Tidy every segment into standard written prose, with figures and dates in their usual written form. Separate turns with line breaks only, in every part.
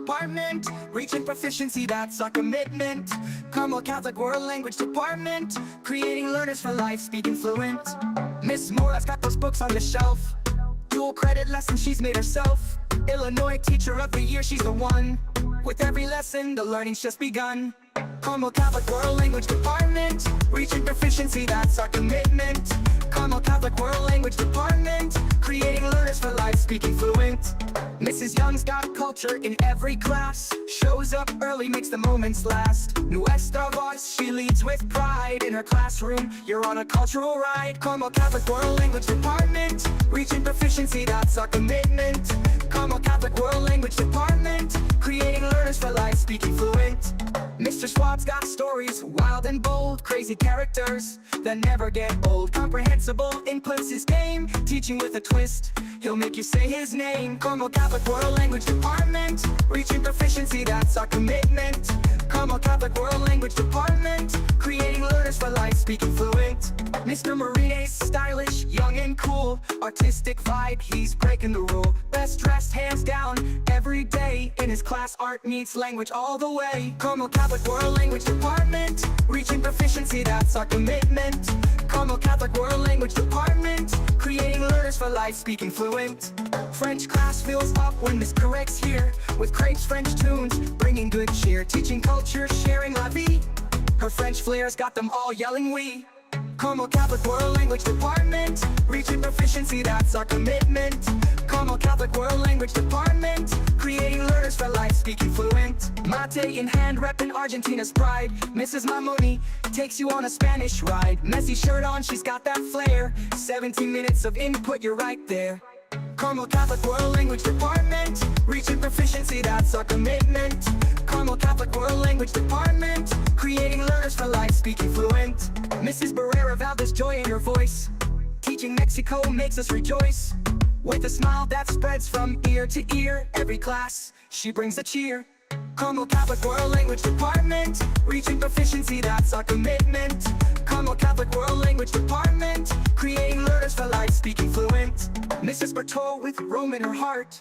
Department, reaching proficiency, that's our commitment. Carmel Catholic World Language Department, creating learners for life, speaking fluent. Miss Mora's got those books on the shelf, dual credit lesson she's made herself. Illinois Teacher of the Year, she's the one. With every lesson, the learning's just begun. Carmel Catholic World Language Department, reaching proficiency, that's our commitment. Carmel Catholic World Language Department, creating learners for life, speaking fluent. Mrs. Young's got culture in every class, shows up early, makes the moments last. Nuestra voz, she leads with pride. In her classroom, you're on a cultural ride. Carmel Catholic World Language Department, reaching proficiency, that's our commitment. Carmel Catholic World Language Department, creating learners for life, speaking fluent. Mr. Schwab's got stories, wild and bold, crazy characters that never get old. Comprehensible inputs his game, teaching with a twist, he'll make you say his name. Carmel Catholic World Language Department, reaching proficiency, that's our commitment. Carmel Catholic World Language Department, creating learners for life, speaking fluent. Mr. Marine's stylish, young and cool, artistic vibe, he's breaking the rule. Best dressed hands down, every day. In his class, art meets language all the way. Carmel Catholic World Language Department, reaching proficiency, that's our commitment. Carmel Catholic World Language Department, creating learners for life, speaking fluent. French class fills up when Miss Correct's here, with Craig's French tunes, bringing good cheer. Teaching culture, sharing la vie, her French flair's got them all yelling oui. Carmel Catholic World Language Department, reaching proficiency, that's our commitment. Carmel Catholic World Language Department, creating learners for life, speaking fluent. Mate in hand, repping Argentina's pride. Mrs. Mamoni takes you on a Spanish ride. Messy shirt on, she's got that flair. 17 minutes of input, you're right there. Carmel Catholic World Language Department, reaching proficiency, that's our commitment. Carmel Catholic World Language Department, creating learners for life, speaking fluent. Mrs. Barrera Valdez, joy in her voice, teaching Mexico makes us rejoice. With a smile that spreads from ear to ear, every class, she brings a cheer. Carmel Catholic World Language Department, reaching proficiency, that's our commitment. Carmel Catholic World Language Department, creating learners for life, speaking fluent. Mrs. Bertol with Rome in her heart,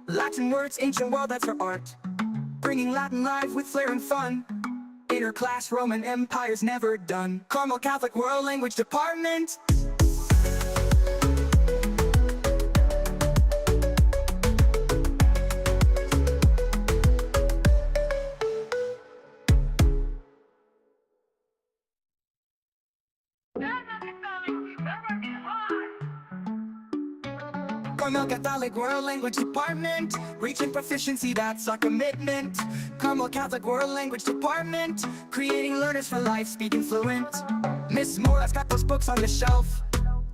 Latin words, ancient world, that's her art. Bringing Latin live with flair and fun, in her class, Roman Empire's never done. Carmel Catholic World Language Department. Carmel Catholic World Language Department, reaching proficiency, that's our commitment. Carmel Catholic World Language Department, creating learners for life, speaking fluent. Miss Mora's got those books on the shelf,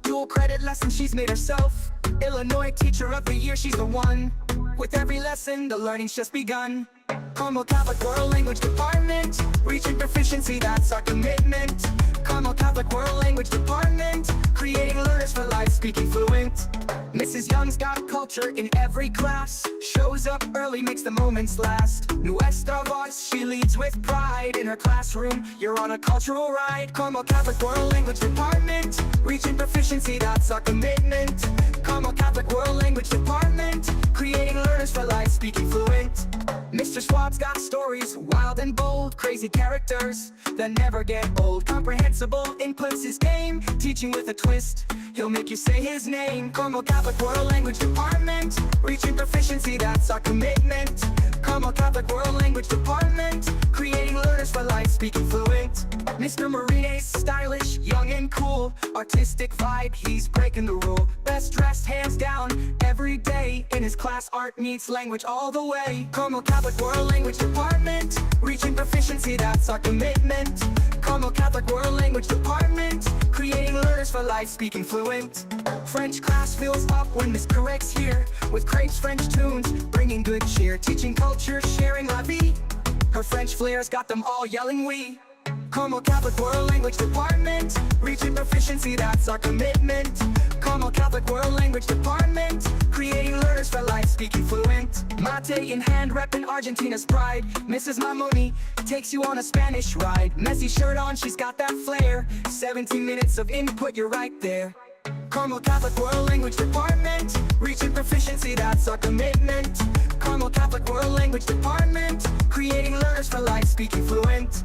dual credit lesson she's made herself. Illinois Teacher of the Year, she's the one. With every lesson, the learning's just begun. Carmel Catholic World Language Department, reaching proficiency, that's our commitment. Carmel Catholic World Language Department, creating learners for life, speaking fluent. Mrs. Young's got culture in every class, shows up early, makes the moments last. Nuestra voz, she leads with pride. In her classroom, you're on a cultural ride. Carmel Catholic World Language Department, reaching proficiency, that's our commitment. Carmel Catholic World Language Department, creating learners for life, speaking fluent. Mr. Schwab's got stories, wild and bold, crazy characters that never get old. Comprehensible inputs his game, teaching with a twist, he'll make you say his name. Carmel Catholic World Language Department, reaching proficiency, that's our commitment. Carmel Catholic World Language Department, creating learners for life, speaking fluent. Mr. Marine's stylish, young and cool, artistic vibe, he's breaking the rule. Best dressed hands down, every day. In his class, art meets language all the way. Carmel Catholic World Language Department, reaching proficiency, that's our commitment. Carmel Catholic World Language Department, creating learners for life, speaking fluent. French class fills up when Miss Correct's here, with Craig's French tunes, bringing good cheer. Teaching culture, sharing la vie, her French flair's got them all yelling oui. Carmel Catholic World Language Department, reaching proficiency, that's our commitment. Carmel Catholic World Language Department, creating learners for life, speaking fluent. Mate in hand, repping Argentina's pride. Mrs. Mamoni takes you on a Spanish ride. Messy shirt on, she's got that flair. 17 minutes of input, you're right there. Carmel Catholic World Language Department, reaching proficiency, that's our commitment. Carmel Catholic World Language Department, creating learners for life, speaking fluent.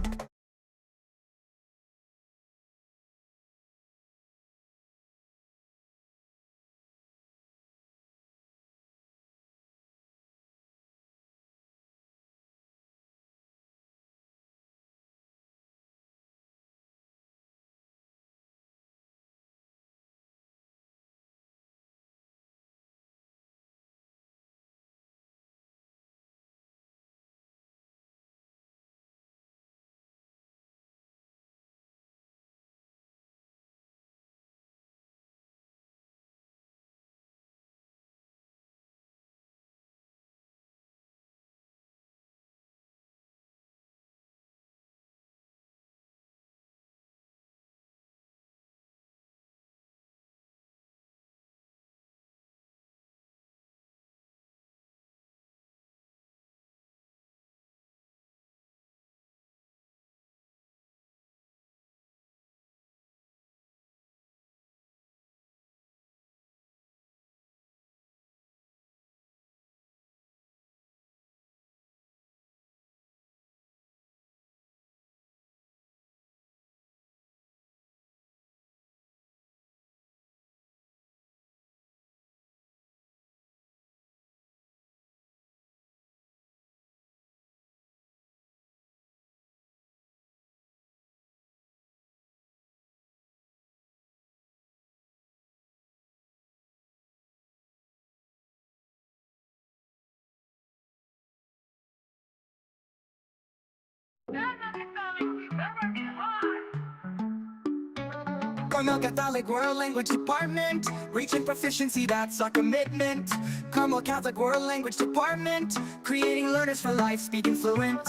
Carmel Catholic World Language Department, reaching proficiency, that's our commitment. Carmel Catholic World Language Department, creating learners for life, speaking fluent.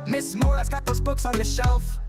Miss Moore has got those books on the shelf,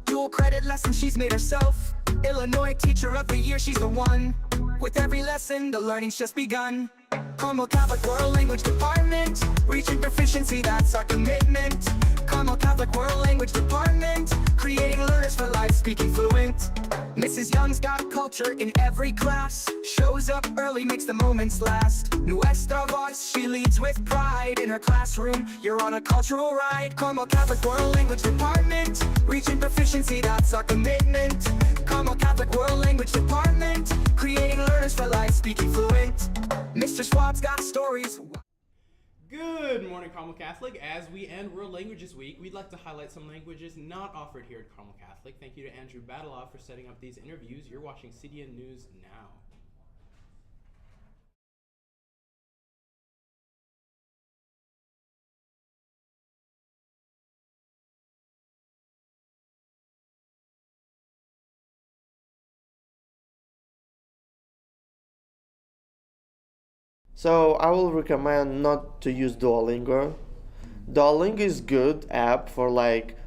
dual credit lessons she's made herself. Illinois Teacher of the Year, she's the one. With every lesson, the learning's just begun. Carmel Catholic World Language Department, reaching proficiency, that's our commitment. Carmel Catholic World Language Department, creating learners for life, speaking fluent. Mrs. Young's got culture in every class, shows up early, makes the moments last. Nuestra voz, she leads with pride in her classroom, you're on a cultural ride. Carmel Catholic World Language Department, reaching proficiency, that's our commitment. Carmel Catholic World Language Department, creating learners for life, speaking fluent. Mr. Schwab's got stories.
Good morning, Carmel Catholic. As we end World Languages Week, we'd like to highlight some languages not offered here at Carmel Catholic. Thank you to Andrew Badalov for setting up these interviews. You're watching CDN News Now.
So I will recommend not to use Duolingo. Duolingo is good app for like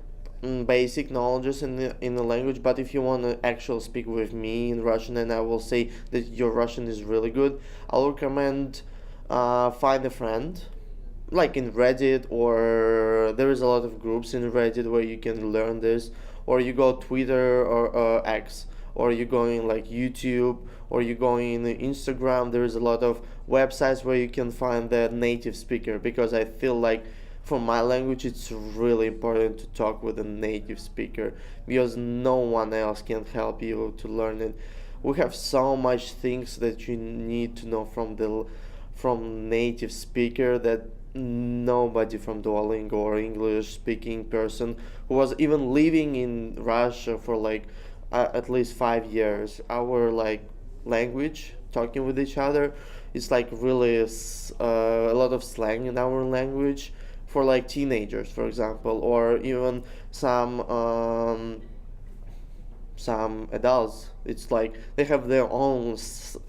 basic knowledges in the language, but if you want to actually speak with me in Russian, and I will say that your Russian is really good, I'll recommend find a friend, like in Reddit, or there is a lot of groups in Reddit where you can learn this, or you go Twitter or X, or you go in like YouTube, or you go in Instagram. There is a lot of websites where you can find the native speaker, because I feel like for my language it's really important to talk with a native speaker, because no one else can help you to learn it. We have so much things that you need to know from native speaker that nobody from Duolingo or English speaking person who was even living in Russia for like at least 5 years. Our like language, talking with each other, is like really a lot of slang in our language for like teenagers, for example, or even some adults. It's like they have their own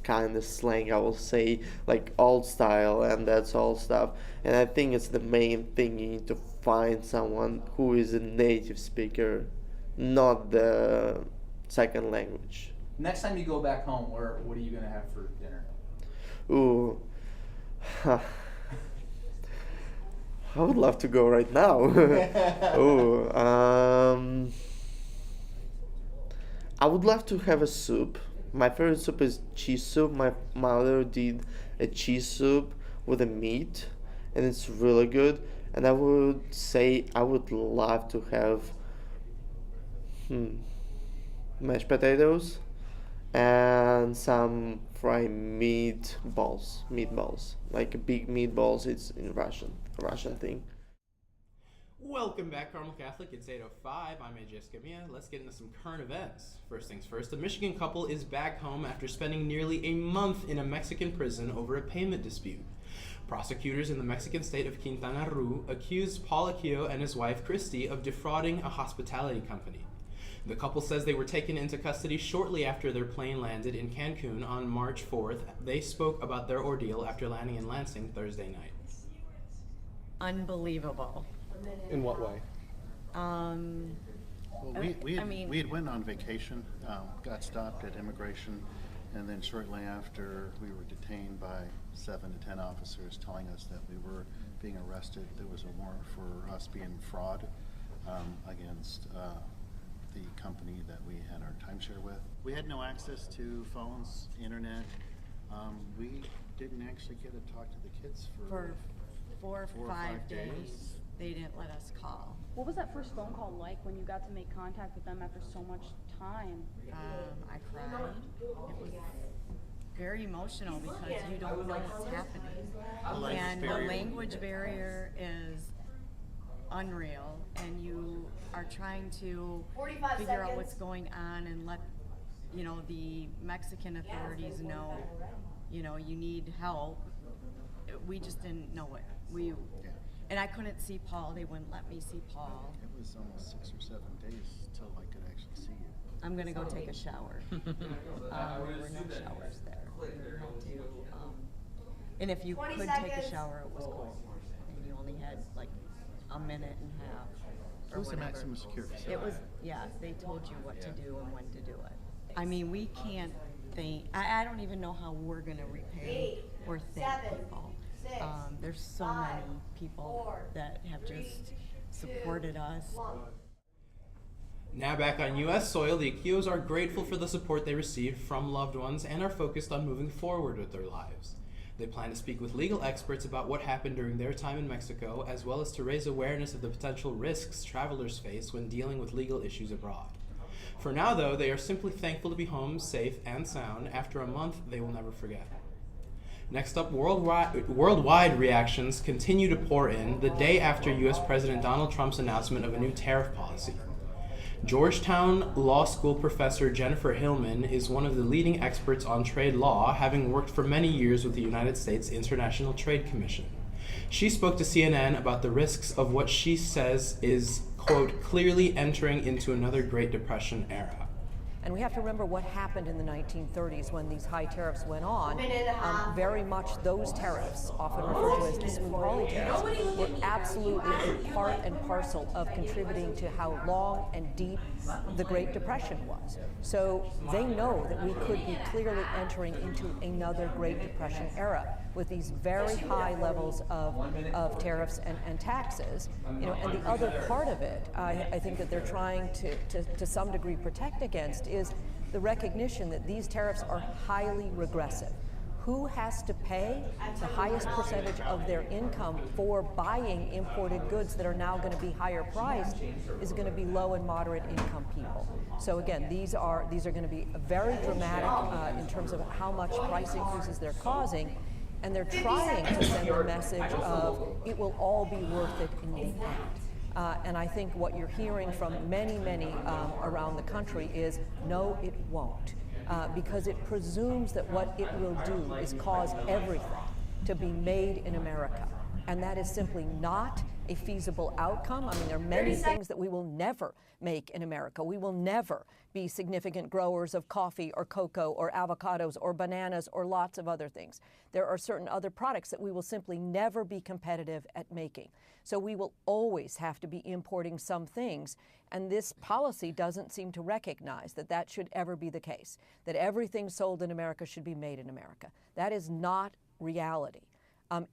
kind of slang, I will say, like old style, and that's all stuff. And I think it's the main thing. You need to find someone who is a native speaker, not the second language.
Next time you go back home, what are you gonna have for dinner?
Ooh. I would love to go right now. Ooh, I would love to have a soup. My favorite soup is cheese soup. My mother did a cheese soup with a meat, and it's really good. And I would say I would love to have mashed potatoes and some fried meatballs, like big meatballs. It's in Russian thing.
Welcome back, Carmel Catholic. It's 8:05. I'm AJ Escamilla. Let's get into some current events. First things first, a Michigan couple is back home after spending nearly a month in a Mexican prison over a payment dispute. Prosecutors in the Mexican state of Quintana Roo accused Paul Aquillo and his wife Christy of defrauding a hospitality company. The couple says they were taken into custody shortly after their plane landed in Cancun on March 4th. They spoke about their ordeal after landing in Lansing Thursday night.
Unbelievable.
In what way?
Well, we had went on vacation, got stopped at immigration, and then shortly after we were detained by 7 to 10 officers telling us that we were being arrested. There was a warrant for us being fraud against the company that we had our timeshare with. We had no access to phones, internet. We didn't actually get to talk to the kids
For 4
4
or
or
5
5
days,
days.
they didn't let us call.
What was that first phone call like when you got to make contact with them after so much time?
I cried. It was very emotional because you don't know what's happening. And the language barrier is unreal, and you are trying to figure out what's going on and let the Mexican authorities know you need help. We just didn't know it. And I couldn't see Paul. They wouldn't let me see Paul.
It was almost 6 or 7 days till I could actually see you.
I'm gonna go take a shower. There were no showers there. And if you could take a shower, it was cold. And you only had like a minute and a half.
It
Or
was a
whatever.
maximum security.
It was, yeah, they told you what to do and when to do it. I mean, we can't thank, I don't even know how we're gonna repay or thank people. There's so many people that have just supported us.
Now back on U.S. soil, the Aquillos are grateful for the support they received from loved ones and are focused on moving forward with their lives. They plan to speak with legal experts about what happened during their time in Mexico, as well as to raise awareness of the potential risks travelers face when dealing with legal issues abroad. For now, though, they are simply thankful to be home, safe and sound, after a month they will never forget. Next up, worldwide reactions continue to pour in the day after U.S. President Donald Trump's announcement of a new tariff policy. Georgetown Law School professor Jennifer Hillman is one of the leading experts on trade law, having worked for many years with the United States International Trade Commission. She spoke to CNN about the risks of what she says is, quote, clearly entering into another Great Depression era.
And we have to remember what happened in the 1930s when these high tariffs went on. Very much those tariffs, often referred to as the Smoot-Hawley tariffs, were absolutely a part and parcel of contributing to how long and deep the Great Depression was. So they know that we could be clearly entering into another Great Depression era with these very high levels of tariffs and taxes. And the other part of it, I think that they're trying to some degree protect against is the recognition that these tariffs are highly regressive. Who has to pay the highest percentage of their income for buying imported goods that are now going to be higher priced is going to be low and moderate income people. So again, these are going to be very dramatic in terms of how much price increases they're causing, and they're trying to send a message of it will all be worth it in the end. And I think what you're hearing from many around the country is, no, it won't. Because it presumes that what it will do is cause everything to be made in America. And that is simply not a feasible outcome. I mean, there are many things that we will never make in America. We will never be significant growers of coffee or cocoa or avocados or bananas or lots of other things. There are certain other products that we will simply never be competitive at making. So we will always have to be importing some things. And this policy doesn't seem to recognize that that should ever be the case, that everything sold in America should be made in America. That is not reality.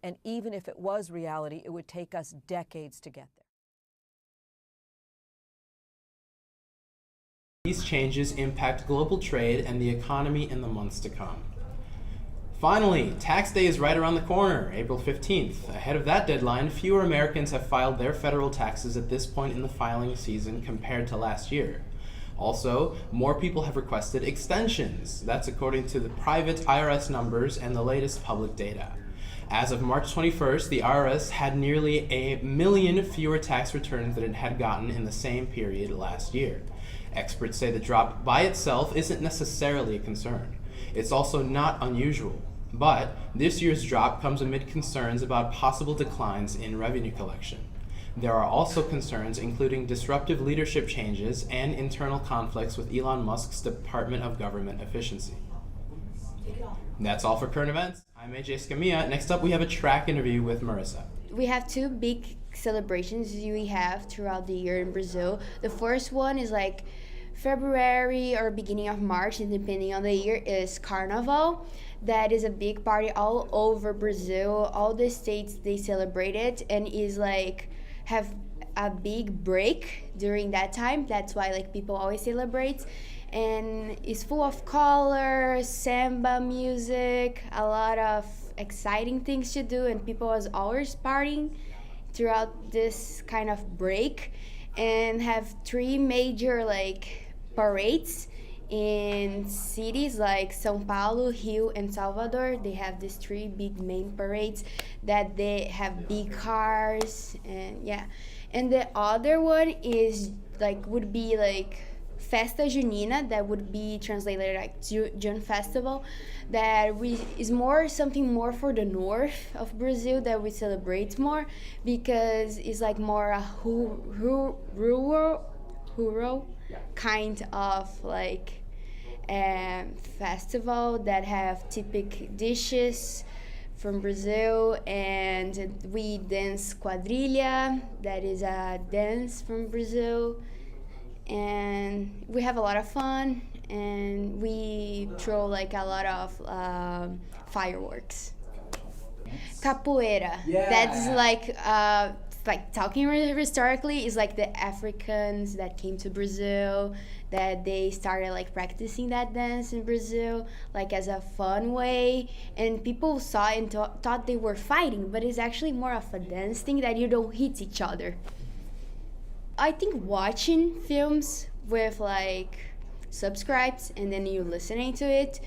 And even if it was reality, it would take us decades to get there.
These changes impact global trade and the economy in the months to come. Finally, tax day is right around the corner, April 15th. Ahead of that deadline, fewer Americans have filed their federal taxes at this point in the filing season compared to last year. Also, more people have requested extensions. That's according to the private IRS numbers and the latest public data. As of March 21st, the IRS had nearly 1 million fewer tax returns than it had gotten in the same period last year. Experts say the drop by itself isn't necessarily a concern. It's also not unusual. But this year's drop comes amid concerns about possible declines in revenue collection. There are also concerns including disruptive leadership changes and internal conflicts with Elon Musk's Department of Government Efficiency. That's all for current events. I'm AJ Escamilla. Next up, we have a track interview with Marissa.
We have two big celebrations we have throughout the year in Brazil. The first one is like February or beginning of March, and depending on the year, is Carnival. That is a big party all over Brazil. All the states, they celebrate it, and is like have a big break during that time. That's why like people always celebrate. And it's full of color, samba music, a lot of exciting things to do, and people is always partying throughout this kind of break, and have three major like parades in cities like São Paulo, Rio, and Salvador. They have these three big main parades that they have big cars, and yeah. And the other one is like would be like Festa Junina, that would be translated like June Festival, that is more something more for the north of Brazil that we celebrate more, because it's like more a rural kind of like festival that have typical dishes from Brazil, and we dance quadrilha, that is a dance from Brazil, and we have a lot of fun, and we throw like a lot of fireworks. Capoeira, that's like talking historically, is like the Africans that came to Brazil, that they started like practicing that dance in Brazil like as a fun way, and people saw it and thought they were fighting, but it's actually more of a dance thing that you don't hit each other. I think watching films with like subscribes and then you listening to it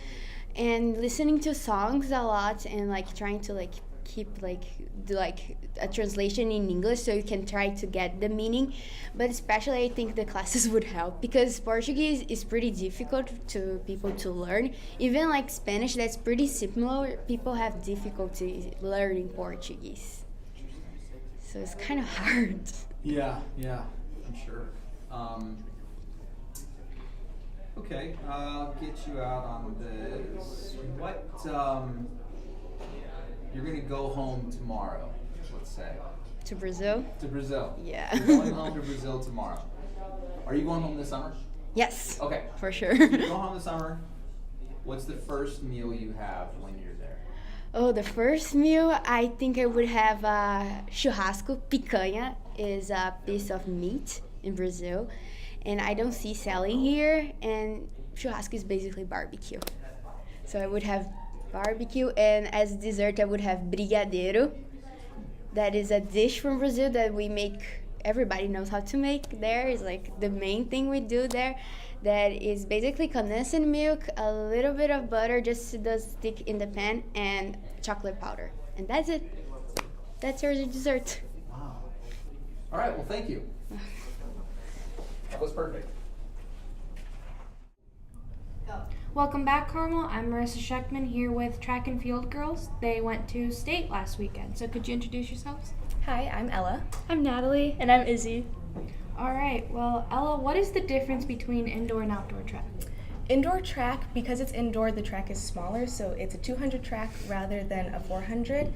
and listening to songs a lot, and like trying to like keep like a translation in English so you can try to get the meaning. But especially I think the classes would help, because Portuguese is pretty difficult to people to learn. Even like Spanish, that's pretty similar. People have difficulty learning Portuguese, so it's kind of hard.
Yeah, I'm sure. Okay, I'll get you out on this. What, you're gonna go home tomorrow, let's say.
To Brazil?
To Brazil.
Yeah.
You're going home to Brazil tomorrow. Are you going home this summer?
Yes.
Okay.
For sure.
You go home this summer. What's the first meal you have when you're there?
Oh, the first meal, I think I would have churrasco. Picanha is a piece of meat in Brazil, and I don't see selling here, and churrasco is basically barbecue. So I would have barbecue, and as dessert I would have brigadeiro. That is a dish from Brazil that we make, everybody knows how to make there. It's like the main thing we do there. That is basically condensed milk, a little bit of butter just to stick in the pan, and chocolate powder. And that's it. That's your dessert.
Wow. All right, well, thank you. That was perfect.
Welcome back, Carmel. I'm Marissa Scheckman here with Track and Field Girls. They went to state last weekend, so could you introduce yourselves?
Hi, I'm Ella.
I'm Natalie.
And I'm Izzy.
All right, well, Ella, what is the difference between indoor and outdoor track?
Indoor track, because it's indoor, the track is smaller, so it's a 200 track rather than a 400.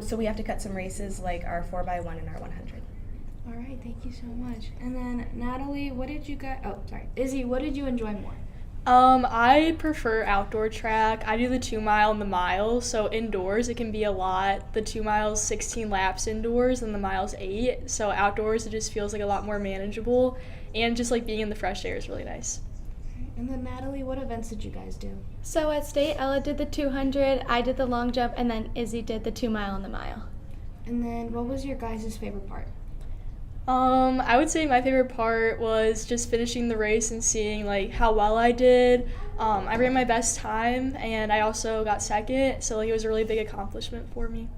So we have to cut some races like our 4x1 and our 100.
All right, thank you so much. And then, Natalie, Izzy, what did you enjoy more?
I prefer outdoor track. I do the 2 mile and the mile, so indoors it can be a lot. The 2 miles, 16 laps indoors, and the miles 8. So outdoors it just feels like a lot more manageable, and just like being in the fresh air is really nice.
And then Natalie, what events did you guys do?
So at state, Ella did the 200, I did the long jump, and then Izzy did the 2 mile and the mile.
And then what was your guys' favorite part?
I would say my favorite part was just finishing the race and seeing like how well I did. I ran my best time and I also got second, so like it was a really big accomplishment for me.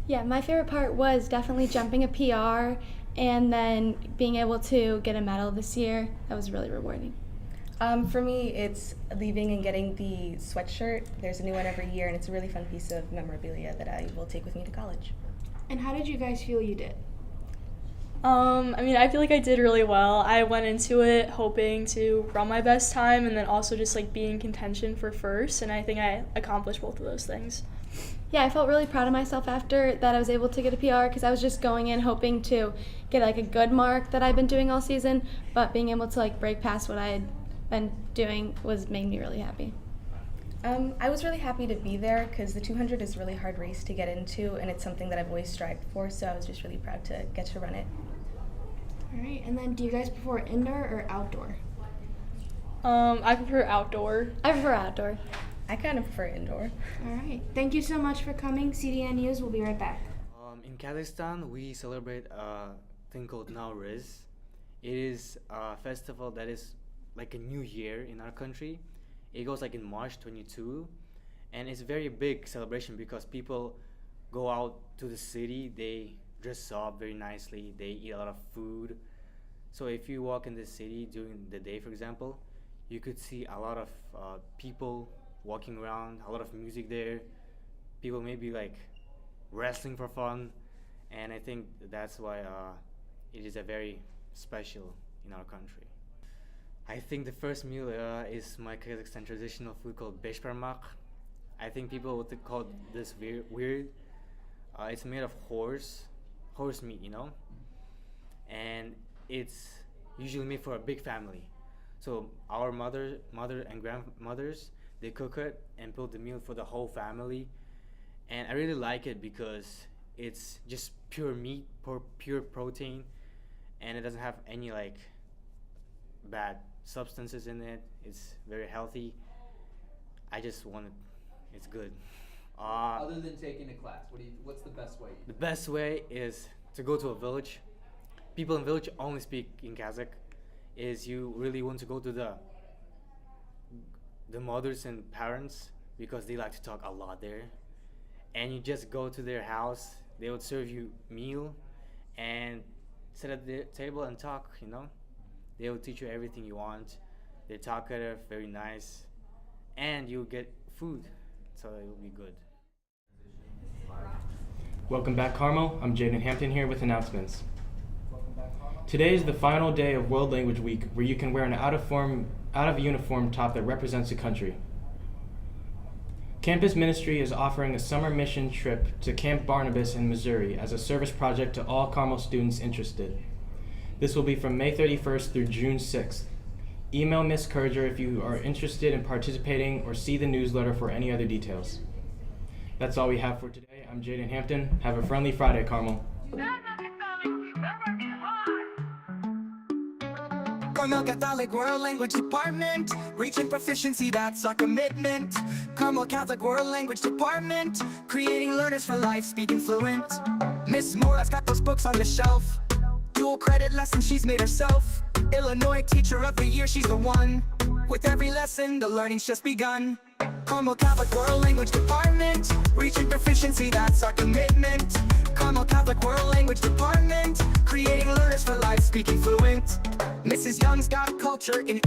Yeah, my favorite part was definitely jumping a PR and then being able to get a medal this year. That was really rewarding.
For me, it's leaving and getting the sweatshirt. There's a new one every year, and it's a really fun piece of memorabilia that I will take with me to college.
And how did you guys feel you did?
I feel like I did really well. I went into it hoping to run my best time and then also just like be in contention for first, and I think I accomplished both of those things.
Yeah, I felt really proud of myself after that I was able to get a PR because I was just going in hoping to get like a good mark that I've been doing all season, but being able to like break past what I had been doing made me really happy.
I was really happy to be there because the 200 is a really hard race to get into, and it's something that I've always strived for, so I was just really proud to get to run it.
All right, and then do you guys prefer indoor or outdoor?
I prefer outdoor.
I prefer outdoor.
I kind of prefer indoor.
All right, thank you so much for coming. CDN News will be right back.
In Kazakhstan, we celebrate a thing called Nowruz. It is a festival that is like a new year in our country. It goes like in March 22, and it's a very big celebration because people go out to the city, they dress up very nicely, they eat a lot of food. So if you walk in the city during the day, for example, you could see a lot of people walking around, a lot of music there, people maybe like wrestling for fun, and I think that's why it is a very special in our country. I think the first meal is my Kazakhstan traditional food called beshparmak. I think people would call this weird. It's made of horse meat, and it's usually made for a big family. So our mother and grandmothers, they cook it and build the meal for the whole family, and I really like it because it's just pure meat, pure protein, and it doesn't have any like bad substances in it. It's very healthy. I just want it. It's good.
Other than taking a class, what's the best way?
The best way is to go to a village. People in village only speak in Kazakh. Is you really want to go to the mothers and parents because they like to talk a lot there, and you just go to their house. They would serve you meal and sit at the table and talk. They will teach you everything you want. They're talkative, very nice, and you'll get food, so it will be good.
Welcome back, Carmel. I'm Jaden Hampton here with announcements. Today is the final day of World Language Week, where you can wear an out of uniform top that represents the country. Campus Ministry is offering a summer mission trip to Camp Barnabas in Missouri as a service project to all Carmel students interested. This will be from May 31st through June 6th. Email Ms. Kurger if you are interested in participating or see the newsletter for any other details. That's all we have for today. I'm Jaden Hampton. Have a friendly Friday, Carmel.
Carmel Catholic World Language Department, reaching proficiency, that's our commitment. Carmel Catholic World Language Department, creating learners for life, speaking fluent. Miss Mora's got those books on the shelf. Dual credit lesson she's made herself. Illinois Teacher of the Year, she's the one. With every lesson, the learning's just begun. Carmel Catholic World Language Department, reaching proficiency, that's our commitment. Carmel Catholic World Language Department, creating learners for life, speaking fluent. Mrs. Young's got culture in